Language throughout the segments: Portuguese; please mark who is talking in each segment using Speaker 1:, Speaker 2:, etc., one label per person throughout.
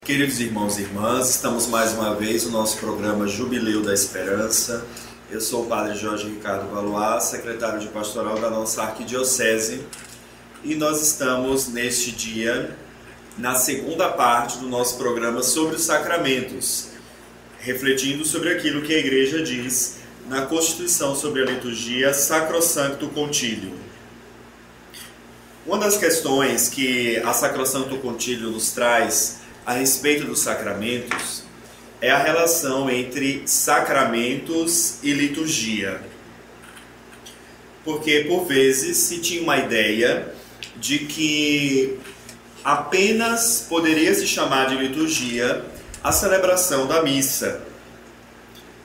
Speaker 1: Queridos irmãos e irmãs, estamos mais uma vez no nosso programa Jubileu da Esperança. Eu sou o Padre Jorge Ricardo Valois, secretário de pastoral da nossa arquidiocese, e nós estamos neste dia na segunda parte do nosso programa sobre os sacramentos, refletindo sobre aquilo que a Igreja diz na Constituição sobre a Liturgia Sacrosancto Concilium. Uma das questões que a Sacrosancto Concilium nos traz a respeito dos sacramentos é a relação entre sacramentos e liturgia. Porque, por vezes, se tinha uma ideia de que apenas poderia se chamar de liturgia a celebração da missa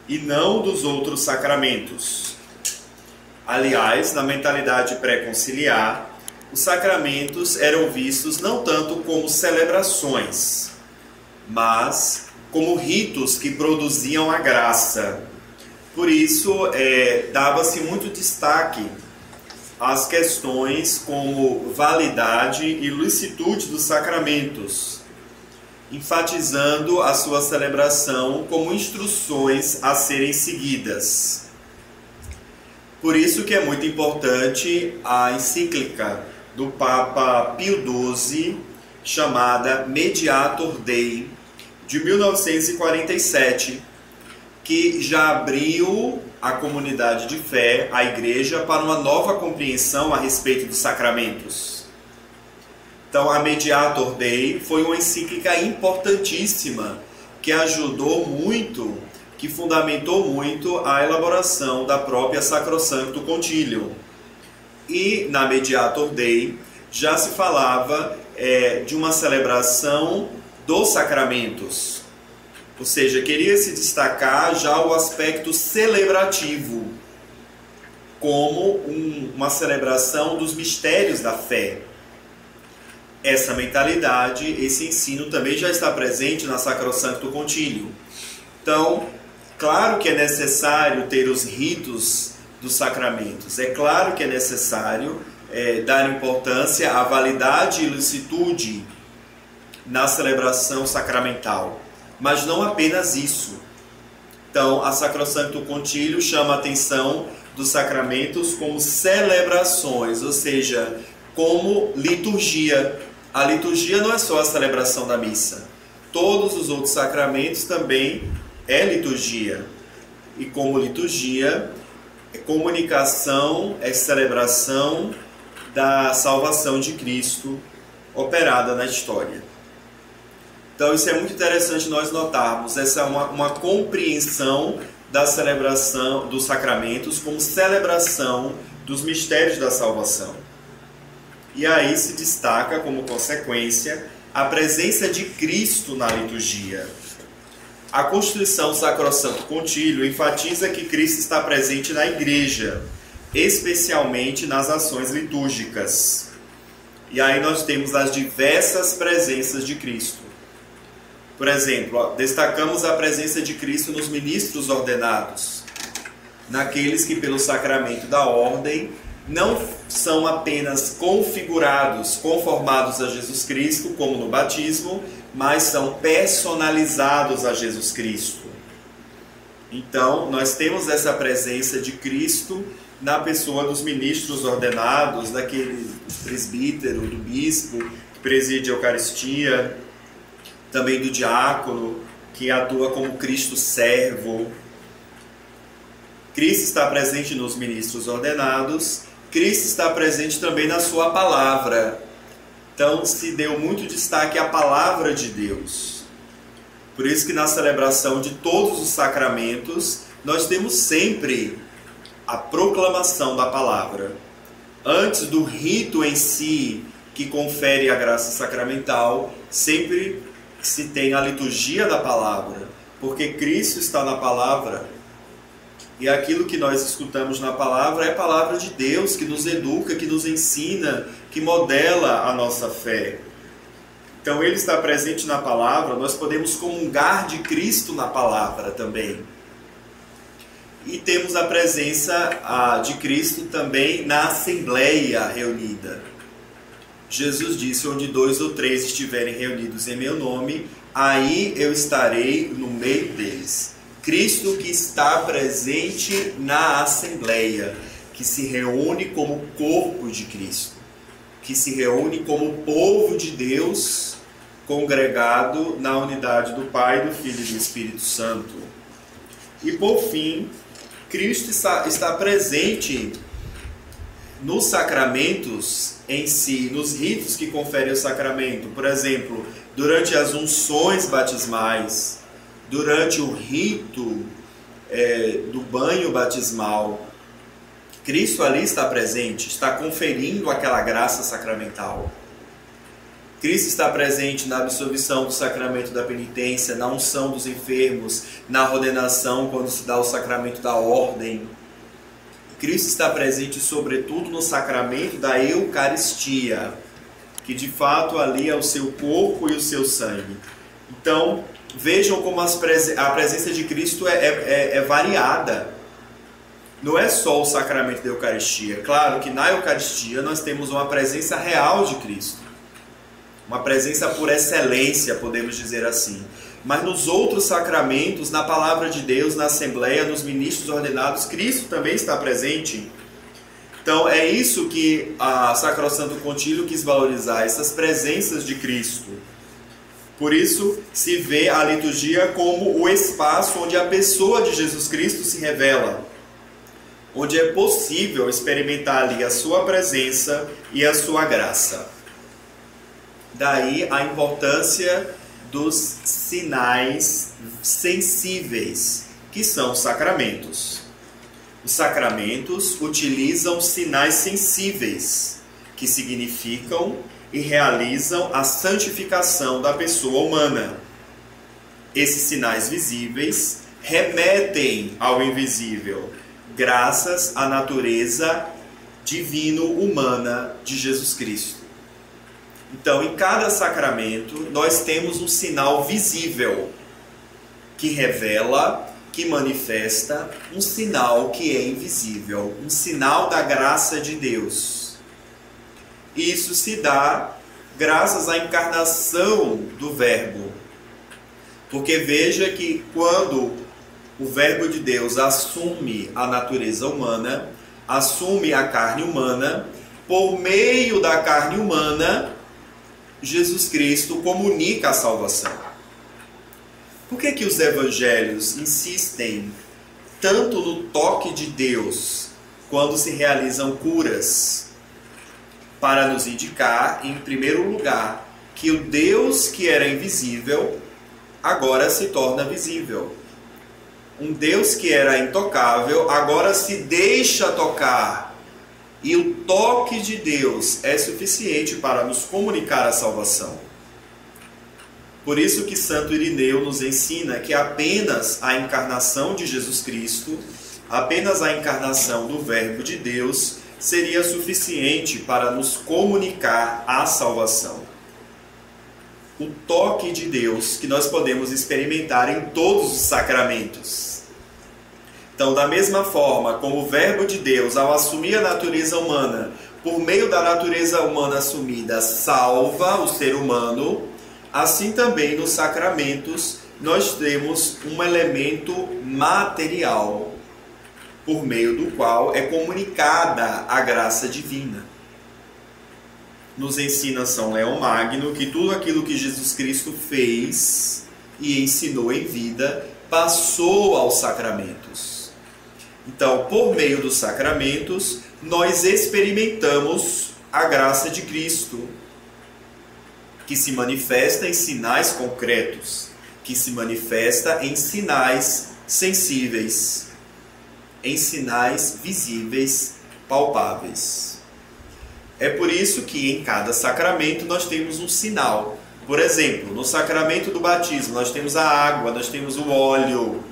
Speaker 1: e não dos outros sacramentos. Aliás, na mentalidade pré-conciliar, os sacramentos eram vistos não tanto como celebrações, mas como ritos que produziam a graça. Por isso, dava-se muito destaque às questões como validade e licitude dos sacramentos, enfatizando a sua celebração como instruções a serem seguidas. Por isso que é muito importante a encíclica do Papa Pio XII, chamada Mediator Dei, de 1947, que já abriu a comunidade de fé, a Igreja, para uma nova compreensão a respeito dos sacramentos. Então, a Mediator Dei foi uma encíclica importantíssima, que ajudou muito, que fundamentou muito a elaboração da própria Sacrosancto Concilium. E na Mediator Dei já se falava de uma celebração dos sacramentos, ou seja, queria se destacar já o aspecto celebrativo, como uma celebração dos mistérios da fé. Essa mentalidade, esse ensino também já está presente na Sacrosancto Concilium. Então, claro que é necessário ter os ritos dos sacramentos, é claro que é necessário dar importância à validade e licitude na celebração sacramental, mas não apenas isso. Então, a Sacrosancto Concilium chama a atenção dos sacramentos como celebrações, ou seja, como liturgia. A liturgia não é só a celebração da missa. Todos os outros sacramentos também é liturgia. E como liturgia, é comunicação, é celebração da salvação de Cristo operada na história. Então isso é muito interessante nós notarmos, essa é uma compreensão da celebração dos sacramentos como celebração dos mistérios da salvação. E aí se destaca como consequência a presença de Cristo na liturgia. A Constituição Sacrosancto Concilium enfatiza que Cristo está presente na Igreja, especialmente nas ações litúrgicas. E aí nós temos as diversas presenças de Cristo. Por exemplo, destacamos a presença de Cristo nos ministros ordenados, naqueles que pelo sacramento da ordem não são apenas configurados, conformados a Jesus Cristo, como no batismo, mas são personalizados a Jesus Cristo. Então, nós temos essa presença de Cristo na pessoa dos ministros ordenados, daquele presbítero, do bispo, que preside a Eucaristia, também do diácono, que atua como Cristo servo. Cristo está presente nos ministros ordenados, Cristo está presente também na sua palavra. Então se deu muito destaque à palavra de Deus. Por isso que na celebração de todos os sacramentos, nós temos sempre a proclamação da palavra. Antes do rito em si, que confere a graça sacramental, sempre se tem a liturgia da palavra, porque Cristo está na palavra, e aquilo que nós escutamos na palavra é a palavra de Deus, que nos educa, que nos ensina, que modela a nossa fé. Então Ele está presente na palavra, nós podemos comungar de Cristo na palavra também. E temos a presença de Cristo também na assembleia reunida. Jesus disse, onde 2 ou 3 estiverem reunidos em meu nome, aí eu estarei no meio deles. Cristo que está presente na Assembleia, que se reúne como corpo de Cristo, que se reúne como povo de Deus, congregado na unidade do Pai, do Filho e do Espírito Santo. E por fim, Cristo está presente nos sacramentos em si, nos ritos que conferem o sacramento. Por exemplo, durante as unções batismais, durante o rito do banho batismal, Cristo ali está presente, está conferindo aquela graça sacramental. Cristo está presente na absolvição do sacramento da penitência, na unção dos enfermos, na ordenação quando se dá o sacramento da ordem. Cristo está presente sobretudo no sacramento da Eucaristia, que de fato ali é o seu corpo e o seu sangue. Então, vejam como a presença de Cristo é variada. Não é só o sacramento da Eucaristia. Claro que na Eucaristia nós temos uma presença real de Cristo. Uma presença por excelência, podemos dizer assim. Mas nos outros sacramentos, na palavra de Deus, na Assembleia, nos ministros ordenados, Cristo também está presente. Então é isso que a Sacrosanto Concílio quis valorizar, essas presenças de Cristo. Por isso se vê a liturgia como o espaço onde a pessoa de Jesus Cristo se revela, onde é possível experimentar ali a sua presença e a sua graça. Daí a importância dos sinais sensíveis, que são os sacramentos. Os sacramentos utilizam sinais sensíveis, que significam e realizam a santificação da pessoa humana. Esses sinais visíveis remetem ao invisível, graças à natureza divino-humana de Jesus Cristo. Então, em cada sacramento, nós temos um sinal visível, que revela, que manifesta um sinal que é invisível, um sinal da graça de Deus. Isso se dá graças à encarnação do Verbo. Porque veja que quando o Verbo de Deus assume a natureza humana, assume a carne humana, por meio da carne humana, Jesus Cristo comunica a salvação. Por que os evangelhos insistem tanto no toque de Deus quando se realizam curas? Para nos indicar, em primeiro lugar, que o Deus que era invisível agora se torna visível. Um Deus que era intocável agora se deixa tocar. E o toque de Deus é suficiente para nos comunicar a salvação. Por isso que Santo Irineu nos ensina que apenas a encarnação de Jesus Cristo, apenas a encarnação do Verbo de Deus, seria suficiente para nos comunicar a salvação. O toque de Deus que nós podemos experimentar em todos os sacramentos. Então, da mesma forma como o Verbo de Deus, ao assumir a natureza humana, por meio da natureza humana assumida, salva o ser humano, assim também nos sacramentos nós temos um elemento material, por meio do qual é comunicada a graça divina. Nos ensina São Leão Magno que tudo aquilo que Jesus Cristo fez e ensinou em vida passou aos sacramentos. Então, por meio dos sacramentos, nós experimentamos a graça de Cristo, que se manifesta em sinais concretos, que se manifesta em sinais sensíveis, em sinais visíveis, palpáveis. É por isso que em cada sacramento nós temos um sinal. Por exemplo, no sacramento do batismo nós temos a água, nós temos o óleo.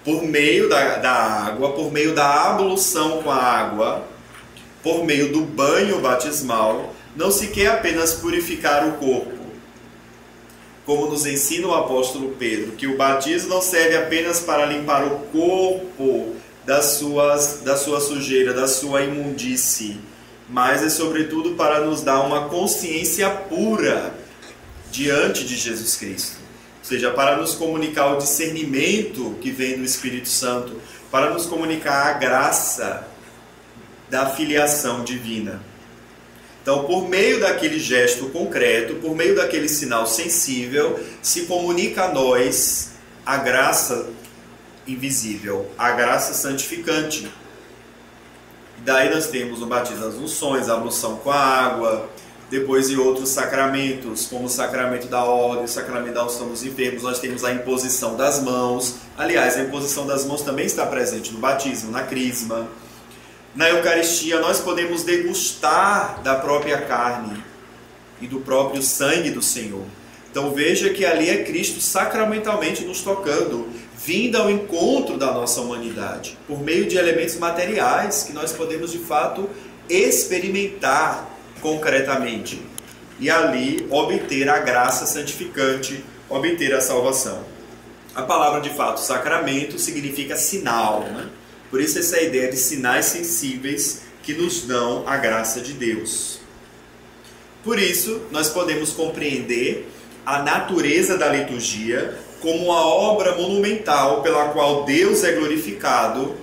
Speaker 1: Por meio da água, por meio da ablução com a água, por meio do banho batismal, não se quer apenas purificar o corpo. Como nos ensina o apóstolo Pedro, que o batismo não serve apenas para limpar o corpo da sua sujeira, da sua imundície, mas é sobretudo para nos dar uma consciência pura diante de Jesus Cristo. Ou seja, para nos comunicar o discernimento que vem do Espírito Santo, para nos comunicar a graça da filiação divina. Então, por meio daquele gesto concreto, por meio daquele sinal sensível, se comunica a nós a graça invisível, a graça santificante. Daí nós temos o batismo das unções, a ablução com a água, depois de outros sacramentos, como o sacramento da ordem, o sacramento da unção dos enfermos, nós temos a imposição das mãos. Aliás, a imposição das mãos também está presente no batismo, na crisma. Na Eucaristia, nós podemos degustar da própria carne e do próprio sangue do Senhor. Então veja que ali é Cristo sacramentalmente nos tocando, vindo ao encontro da nossa humanidade, por meio de elementos materiais que nós podemos de fato experimentar concretamente e ali obter a graça santificante, obter a salvação. A palavra de fato sacramento significa sinal, né? Por isso essa ideia de sinais sensíveis que nos dão a graça de Deus. Por isso nós podemos compreender a natureza da liturgia como uma obra monumental pela qual Deus é glorificado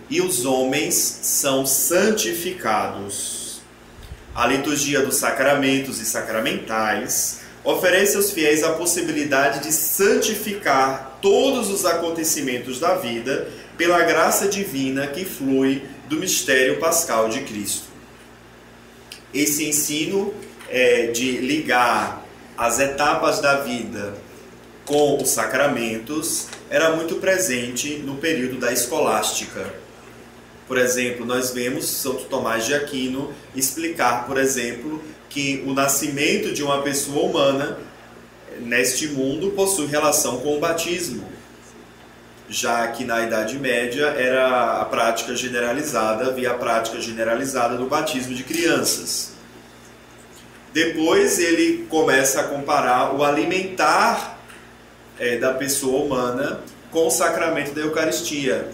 Speaker 1: e os homens são santificados. A liturgia dos sacramentos e sacramentais oferece aos fiéis a possibilidade de santificar todos os acontecimentos da vida pela graça divina que flui do mistério pascal de Cristo. Esse ensino de ligar as etapas da vida com os sacramentos era muito presente no período da escolástica. Por exemplo, nós vemos Santo Tomás de Aquino explicar, por exemplo, que o nascimento de uma pessoa humana neste mundo possui relação com o batismo, já que na Idade Média era a prática generalizada, havia a prática generalizada do batismo de crianças. Depois ele começa a comparar o alimentar da pessoa humana com o sacramento da Eucaristia.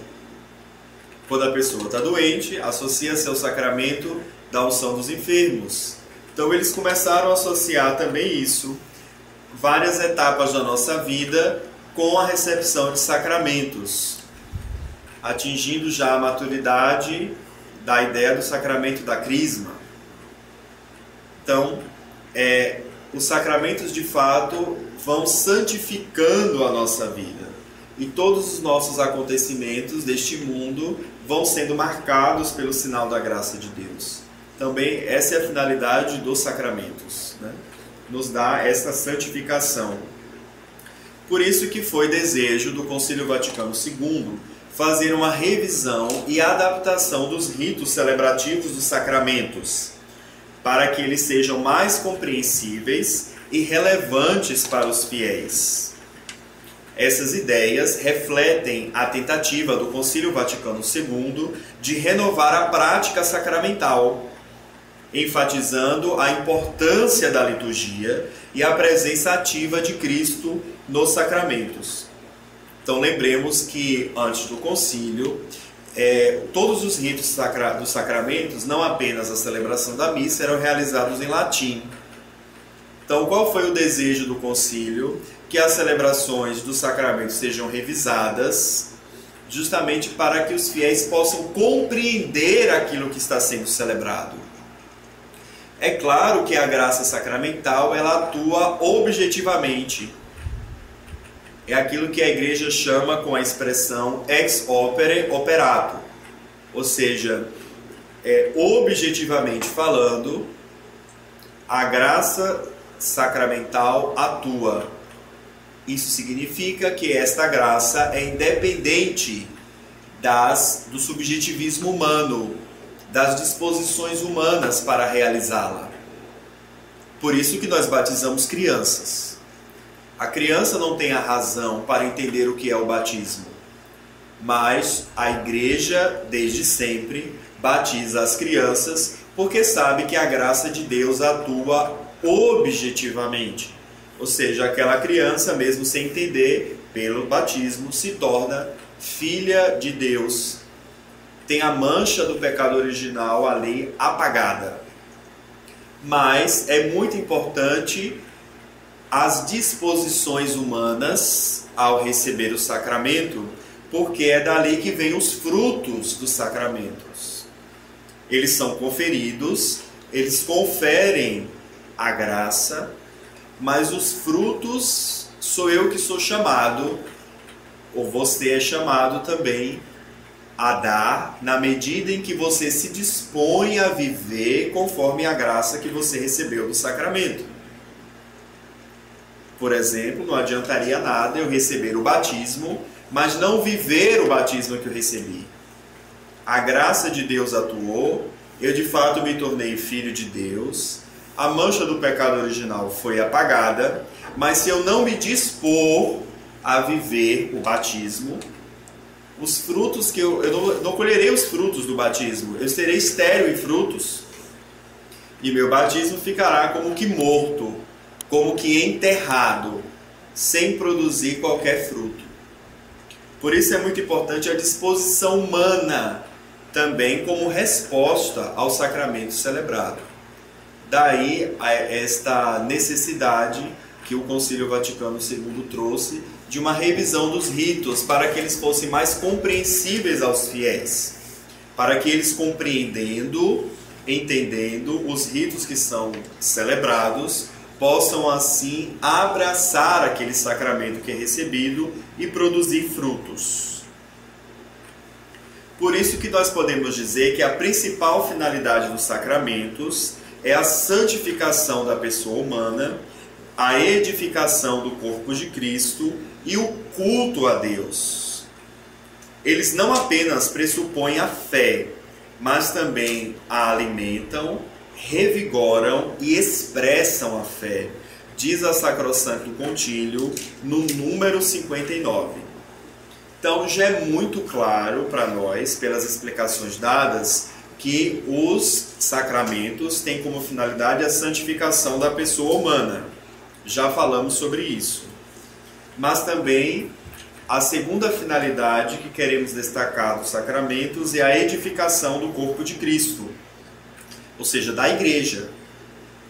Speaker 1: Quando a pessoa está doente, associa-se ao sacramento da unção dos enfermos. Então eles começaram a associar também isso, várias etapas da nossa vida, com a recepção de sacramentos, atingindo já a maturidade da ideia do sacramento da crisma. Então, os sacramentos de fato vão santificando a nossa vida. E todos os nossos acontecimentos deste mundo vão sendo marcados pelo sinal da graça de Deus. Também essa é a finalidade dos sacramentos, né? Nos dá essa santificação. Por isso que foi desejo do Concílio Vaticano II fazer uma revisão e adaptação dos ritos celebrativos dos sacramentos, para que eles sejam mais compreensíveis e relevantes para os fiéis. Essas ideias refletem a tentativa do Concílio Vaticano II de renovar a prática sacramental, enfatizando a importância da liturgia e a presença ativa de Cristo nos sacramentos. Então lembremos que antes do concílio, todos os ritos dos sacramentos, não apenas a celebração da missa, eram realizados em latim. Então qual foi o desejo do concílio? Que as celebrações dos sacramentos sejam revisadas, justamente para que os fiéis possam compreender aquilo que está sendo celebrado. É claro que a graça sacramental ela atua objetivamente. É aquilo que a igreja chama com a expressão ex opere operato. Ou seja, objetivamente falando, a graça sacramental atua. Isso significa que esta graça é independente do subjetivismo humano, das disposições humanas para realizá-la. Por isso que nós batizamos crianças. A criança não tem a razão para entender o que é o batismo, mas a igreja, desde sempre, batiza as crianças porque sabe que a graça de Deus atua objetivamente. Ou seja, aquela criança, mesmo sem entender, pelo batismo, se torna filha de Deus. Tem a mancha do pecado original ali apagada. Mas é muito importante as disposições humanas ao receber o sacramento, porque é dali que vêm os frutos dos sacramentos. Eles são conferidos, eles conferem a graça, mas os frutos sou eu que sou chamado, ou você é chamado também a dar, na medida em que você se dispõe a viver conforme a graça que você recebeu do sacramento. Por exemplo, não adiantaria nada eu receber o batismo, mas não viver o batismo que eu recebi. A graça de Deus atuou, eu de fato me tornei filho de Deus, a mancha do pecado original foi apagada, mas se eu não me dispor a viver o batismo, os frutos que eu não colherei os frutos do batismo, eu serei estéril em frutos, e meu batismo ficará como que morto, como que enterrado, sem produzir qualquer fruto. Por isso é muito importante a disposição humana também como resposta ao sacramento celebrado. Daí esta necessidade que o Concílio Vaticano II trouxe de uma revisão dos ritos para que eles fossem mais compreensíveis aos fiéis, para que eles entendendo os ritos que são celebrados, possam assim abraçar aquele sacramento que é recebido e produzir frutos. Por isso que nós podemos dizer que a principal finalidade dos sacramentos é a santificação da pessoa humana, a edificação do corpo de Cristo e o culto a Deus. Eles não apenas pressupõem a fé, mas também a alimentam, revigoram e expressam a fé, diz a Sacrosancto Concílio no número 59. Então já é muito claro para nós, pelas explicações dadas, que os sacramentos têm como finalidade a santificação da pessoa humana. Já falamos sobre isso. Mas também a segunda finalidade que queremos destacar dos sacramentos é a edificação do corpo de Cristo, ou seja, da igreja.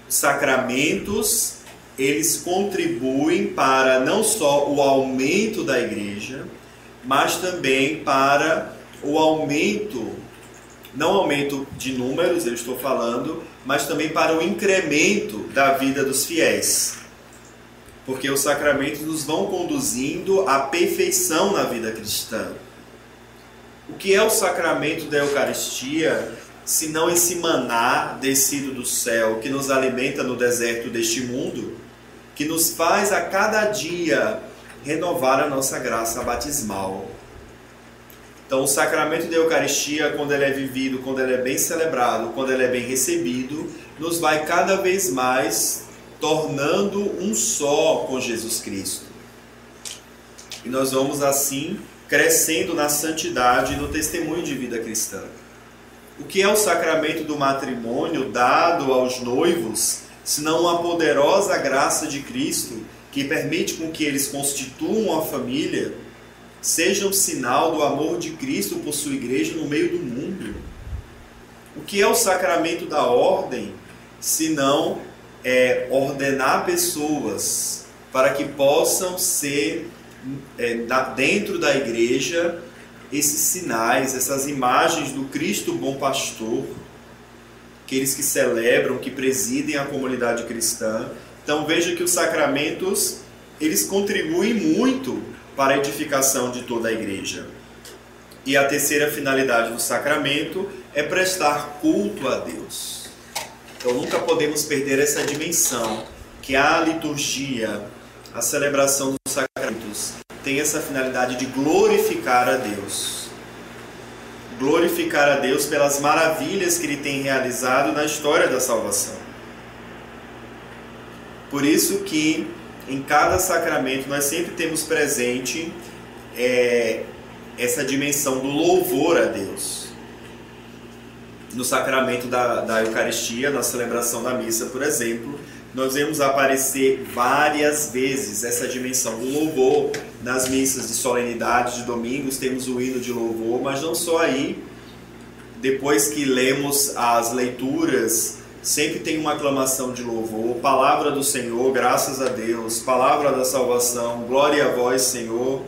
Speaker 1: Os sacramentos, eles contribuem para não só o aumento da igreja, mas também para o aumento, não aumento de números, eu estou falando, mas também para o incremento da vida dos fiéis. Porque os sacramentos nos vão conduzindo à perfeição na vida cristã. O que é o sacramento da Eucaristia, se não esse maná descido do céu, que nos alimenta no deserto deste mundo, que nos faz a cada dia renovar a nossa graça batismal. Então, o sacramento da Eucaristia, quando ele é vivido, quando ele é bem celebrado, quando ele é bem recebido, nos vai cada vez mais tornando um só com Jesus Cristo. E nós vamos assim crescendo na santidade e no testemunho de vida cristã. O que é o sacramento do matrimônio dado aos noivos, senão uma poderosa graça de Cristo que permite com que eles constituam uma família, seja um sinal do amor de Cristo por sua igreja no meio do mundo? O que é o sacramento da ordem, senão ordenar pessoas para que possam ser, dentro da igreja, esses sinais, essas imagens do Cristo bom pastor, aqueles que celebram, que presidem a comunidade cristã. Então veja que os sacramentos, eles contribuem muito para a edificação de toda a igreja. E a terceira finalidade do sacramento é prestar culto a Deus. Então nunca podemos perder essa dimensão, que a liturgia, a celebração dos sacramentos, tem essa finalidade de glorificar a Deus. Glorificar a Deus pelas maravilhas que Ele tem realizado na história da salvação. Por isso que em cada sacramento nós sempre temos presente essa dimensão do louvor a Deus. No sacramento da Eucaristia, na celebração da missa, por exemplo, nós vemos aparecer várias vezes essa dimensão do louvor. Nas missas de solenidade de domingos temos o hino de louvor, mas não só aí. Depois que lemos as leituras sempre tem uma aclamação de louvor, palavra do Senhor, graças a Deus, palavra da salvação, glória a vós, Senhor.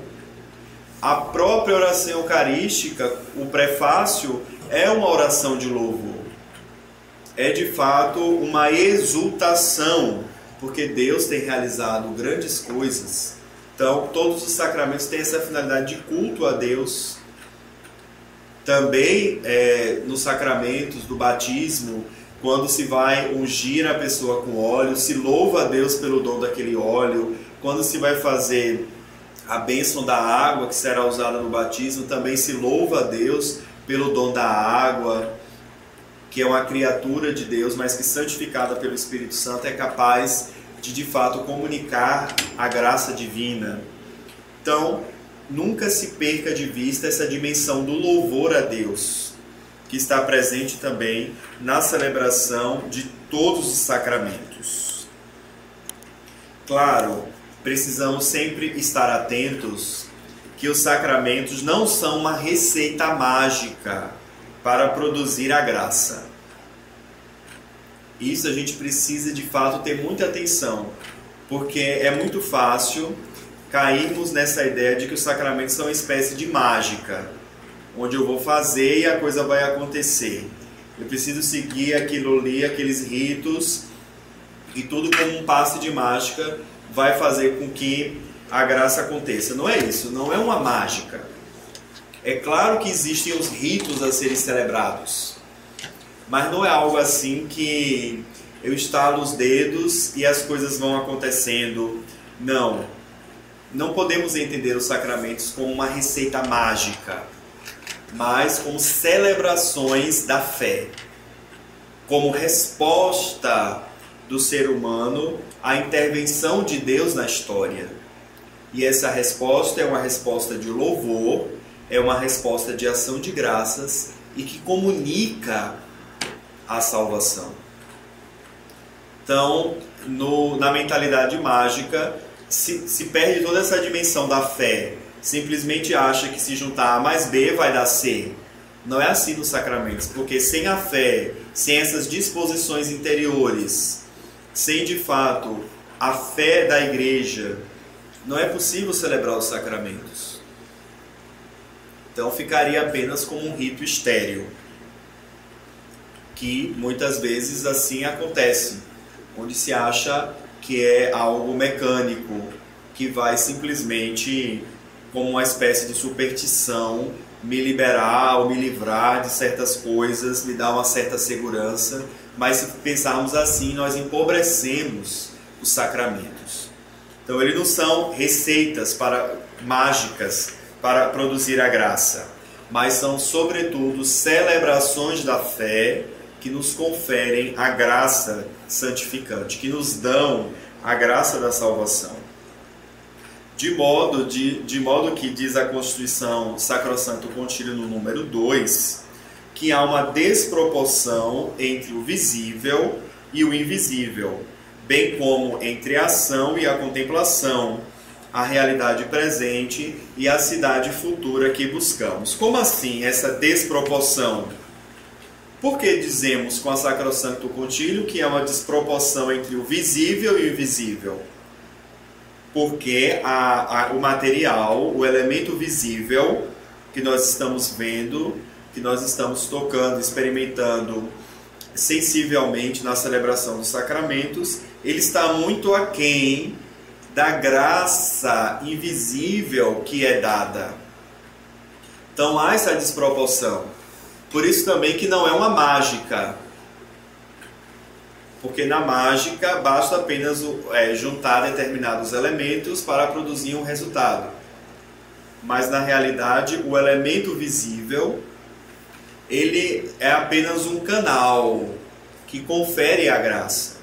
Speaker 1: A própria oração eucarística, o prefácio, é uma oração de louvor. É de fato uma exultação, porque Deus tem realizado grandes coisas. Então, todos os sacramentos têm essa finalidade de culto a Deus. Também nos sacramentos do batismo, quando se vai ungir a pessoa com óleo, se louva a Deus pelo dom daquele óleo. Quando se vai fazer a bênção da água que será usada no batismo, também se louva a Deus pelo dom da água, que é uma criatura de Deus, mas que santificada pelo Espírito Santo é capaz de fato comunicar a graça divina. Então, nunca se perca de vista essa dimensão do louvor a Deus, que está presente também na celebração de todos os sacramentos. Claro, precisamos sempre estar atentos que os sacramentos não são uma receita mágica para produzir a graça. Isso a gente precisa de fato ter muita atenção, porque é muito fácil cairmos nessa ideia de que os sacramentos são uma espécie de mágica, onde eu vou fazer e a coisa vai acontecer. Eu preciso seguir aquilo ali, aqueles ritos, e tudo como um passe de mágica vai fazer com que a graça aconteça. Não é isso, não é uma mágica. É claro que existem os ritos a serem celebrados, mas não é algo assim que eu estalo os dedos e as coisas vão acontecendo. Não. Não podemos entender os sacramentos como uma receita mágica, mas como celebrações da fé, como resposta do ser humano à intervenção de Deus na história. E essa resposta é uma resposta de louvor, é uma resposta de ação de graças e que comunica a salvação. Então, na mentalidade mágica, se perde toda essa dimensão da fé. Simplesmente acha que se juntar A mais B vai dar C. Não é assim nos sacramentos, porque sem a fé, sem essas disposições interiores, sem de fato a fé da igreja, não é possível celebrar os sacramentos. Então ficaria apenas como um rito estéril, que muitas vezes assim acontece, onde se acha que é algo mecânico, que vai simplesmente, como uma espécie de superstição, me liberar ou me livrar de certas coisas, me dar uma certa segurança. Mas se pensarmos assim, nós empobrecemos os sacramentos. Então eles não são receitas mágicas para produzir a graça, mas são sobretudo celebrações da fé que nos conferem a graça santificante, que nos dão a graça da salvação. De modo que diz a Constituição Sacrosanto Concílio no número 2, que há uma desproporção entre o visível e o invisível, bem como entre a ação e a contemplação, a realidade presente e a cidade futura que buscamos. Como assim essa desproporção? Por que dizemos com a Sacrosanto Concílio que há uma desproporção entre o visível e o invisível? Porque o material, o elemento visível que nós estamos vendo, que nós estamos tocando, experimentando sensivelmente na celebração dos sacramentos, ele está muito aquém da graça invisível que é dada. Então há essa desproporção. Por isso também que não é uma mágica. Porque na mágica basta apenas juntar determinados elementos para produzir um resultado. Mas na realidade o elemento visível, ele é apenas um canal que confere a graça.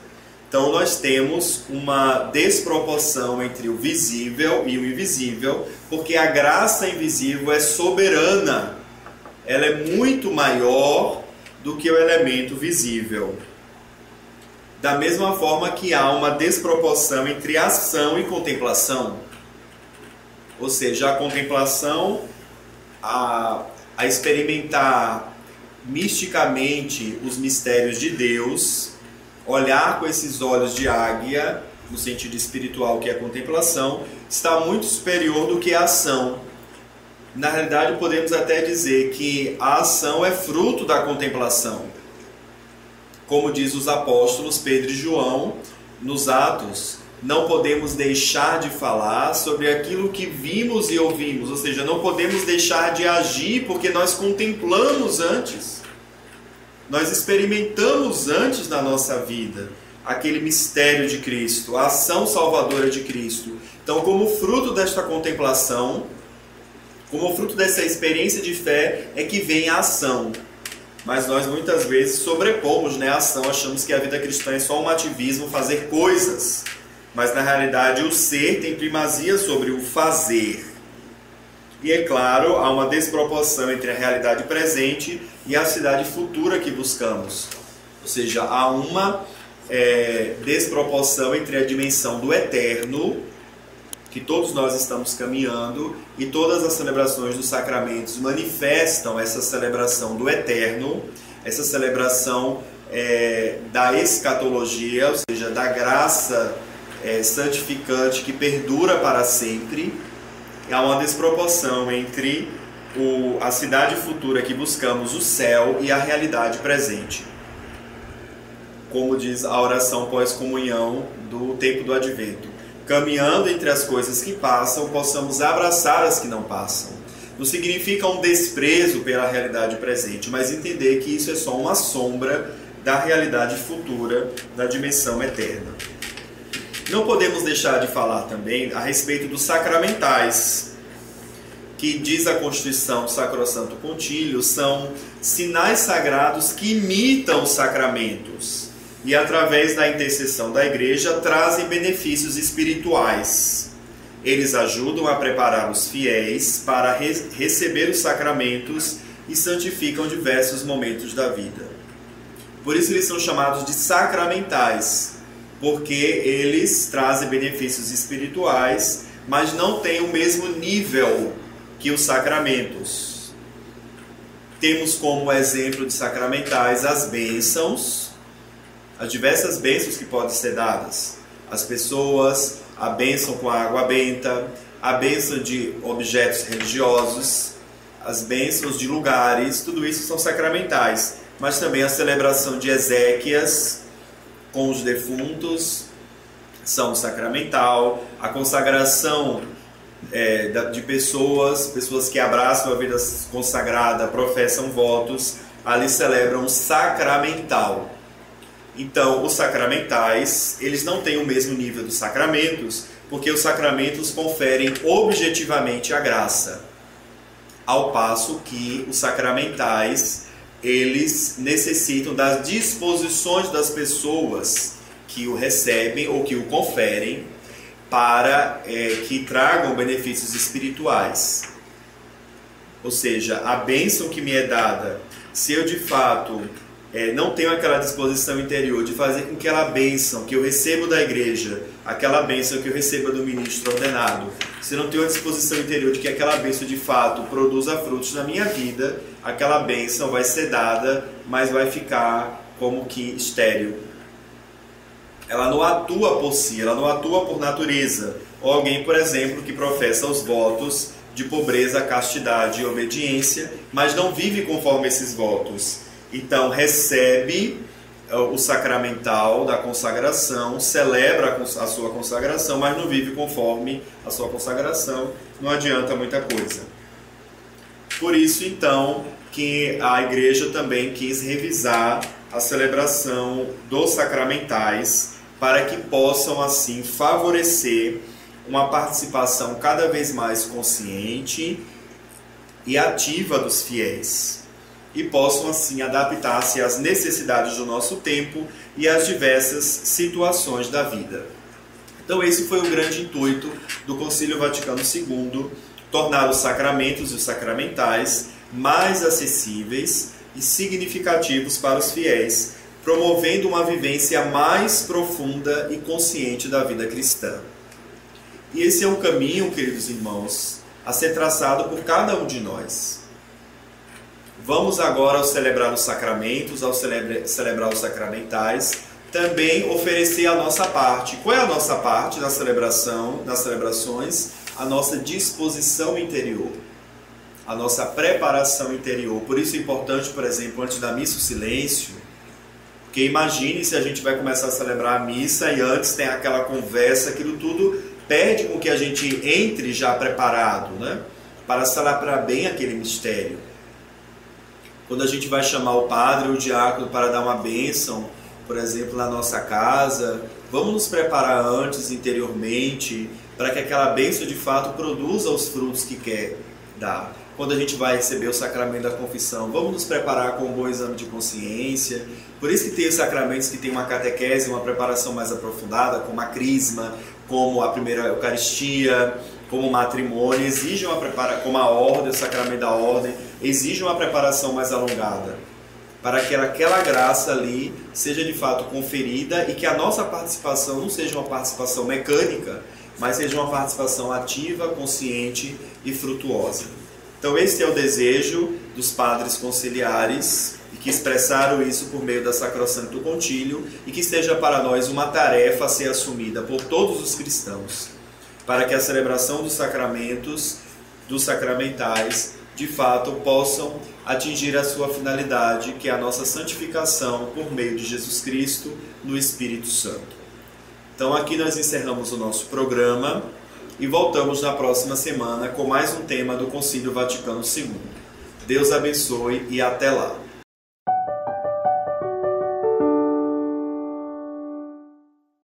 Speaker 1: Então nós temos uma desproporção entre o visível e o invisível, porque a graça invisível é soberana. Ela é muito maior do que o elemento visível. Da mesma forma que há uma desproporção entre ação e contemplação. Ou seja, a contemplação, a experimentar misticamente os mistérios de Deus, olhar com esses olhos de águia, no sentido espiritual que é a contemplação, está muito superior do que a ação. Na realidade, podemos até dizer que a ação é fruto da contemplação. Como diz os apóstolos Pedro e João nos Atos, não podemos deixar de falar sobre aquilo que vimos e ouvimos, ou seja, não podemos deixar de agir porque nós contemplamos antes. Nós experimentamos antes na nossa vida aquele mistério de Cristo, a ação salvadora de Cristo. Então, como fruto desta contemplação, como fruto dessa experiência de fé, é que vem a ação. Mas nós muitas vezes sobrepomos, a ação, achamos que a vida cristã é só um ativismo, fazer coisas. Mas na realidade o ser tem primazia sobre o fazer. E é claro, há uma desproporção entre a realidade presente e a cidade futura que buscamos. Ou seja, há uma desproporção entre a dimensão do eterno, que todos nós estamos caminhando, e todas as celebrações dos sacramentos manifestam essa celebração do eterno, essa celebração da escatologia, ou seja, da graça santificante que perdura para sempre. Há uma desproporção entre a cidade futura que buscamos, o céu, e a realidade presente. Como diz a oração pós-comunhão do tempo do Advento. Caminhando entre as coisas que passam, possamos abraçar as que não passam. Não significa um desprezo pela realidade presente, mas entender que isso é só uma sombra da realidade futura, da dimensão eterna. Não podemos deixar de falar também a respeito dos sacramentais, que diz a Constituição do Sacrosanto Concílio, são sinais sagrados que imitam os sacramentos e, através da intercessão da Igreja, trazem benefícios espirituais. Eles ajudam a preparar os fiéis para receber os sacramentos e santificam diversos momentos da vida. Por isso eles são chamados de sacramentais, porque eles trazem benefícios espirituais, mas não têm o mesmo nível que os sacramentos. Temos como exemplo de sacramentais as bênçãos, as diversas bênçãos que podem ser dadas às pessoas, a bênção com a água benta, a bênção de objetos religiosos, as bênçãos de lugares, tudo isso são sacramentais. Mas também a celebração de exéquias com os defuntos são sacramental, a consagração de pessoas que abraçam a vida consagrada, professam votos, ali celebram um sacramental. Então, os sacramentais, eles não têm o mesmo nível dos sacramentos, porque os sacramentos conferem objetivamente a graça, ao passo que os sacramentais, eles necessitam das disposições das pessoas que o recebem ou que o conferem, para que tragam benefícios espirituais. Ou seja, a bênção que me é dada, se eu de fato não tenho aquela disposição interior de fazer com que aquela bênção que eu recebo da igreja, aquela bênção que eu recebo do ministro ordenado, se eu não tenho a disposição interior de que aquela bênção de fato produza frutos na minha vida, aquela bênção vai ser dada, mas vai ficar como que estéril. Ela não atua por si, ela não atua por natureza. Ou alguém, por exemplo, que professa os votos de pobreza, castidade e obediência, mas não vive conforme esses votos. Então, recebe o sacramental da consagração, celebra a sua consagração, mas não vive conforme a sua consagração, não adianta muita coisa. Por isso, então, que a Igreja também quis revisar a celebração dos sacramentais, para que possam, assim, favorecer uma participação cada vez mais consciente e ativa dos fiéis, e possam, assim, adaptar-se às necessidades do nosso tempo e às diversas situações da vida. Então, esse foi o grande intuito do Concílio Vaticano II, tornar os sacramentos e os sacramentais mais acessíveis e significativos para os fiéis, promovendo uma vivência mais profunda e consciente da vida cristã. E esse é um caminho, queridos irmãos, a ser traçado por cada um de nós. Vamos agora, ao celebrar os sacramentos, ao celebrar os sacramentais, também oferecer a nossa parte. Qual é a nossa parte na celebração, nas celebrações? A nossa disposição interior, a nossa preparação interior. Por isso é importante, por exemplo, antes da missa, o silêncio. Porque imagine se a gente vai começar a celebrar a missa e antes tem aquela conversa, aquilo tudo pede com que a gente entre já preparado, né? Para celebrar bem aquele mistério. Quando a gente vai chamar o padre ou o diácono para dar uma bênção, por exemplo, na nossa casa, vamos nos preparar antes, interiormente, para que aquela bênção de fato produza os frutos que quer dar. Quando a gente vai receber o sacramento da confissão, vamos nos preparar com um bom exame de consciência. Por isso que tem os sacramentos que tem uma catequese, uma preparação mais aprofundada, como a crisma, como a primeira Eucaristia, como o matrimônio, exigem uma preparação, como a ordem, o sacramento da ordem, exigem uma preparação mais alongada, para que aquela graça ali seja de fato conferida e que a nossa participação não seja uma participação mecânica, mas seja uma participação ativa, consciente e frutuosa. Então esse é o desejo dos padres conciliares e que expressaram isso por meio da Sacrosancto Concílio e que esteja para nós uma tarefa a ser assumida por todos os cristãos, para que a celebração dos sacramentos, dos sacramentais, de fato possam atingir a sua finalidade, que é a nossa santificação por meio de Jesus Cristo no Espírito Santo. Então aqui nós encerramos o nosso programa e voltamos na próxima semana com mais um tema do Concílio Vaticano II. Deus abençoe e até lá!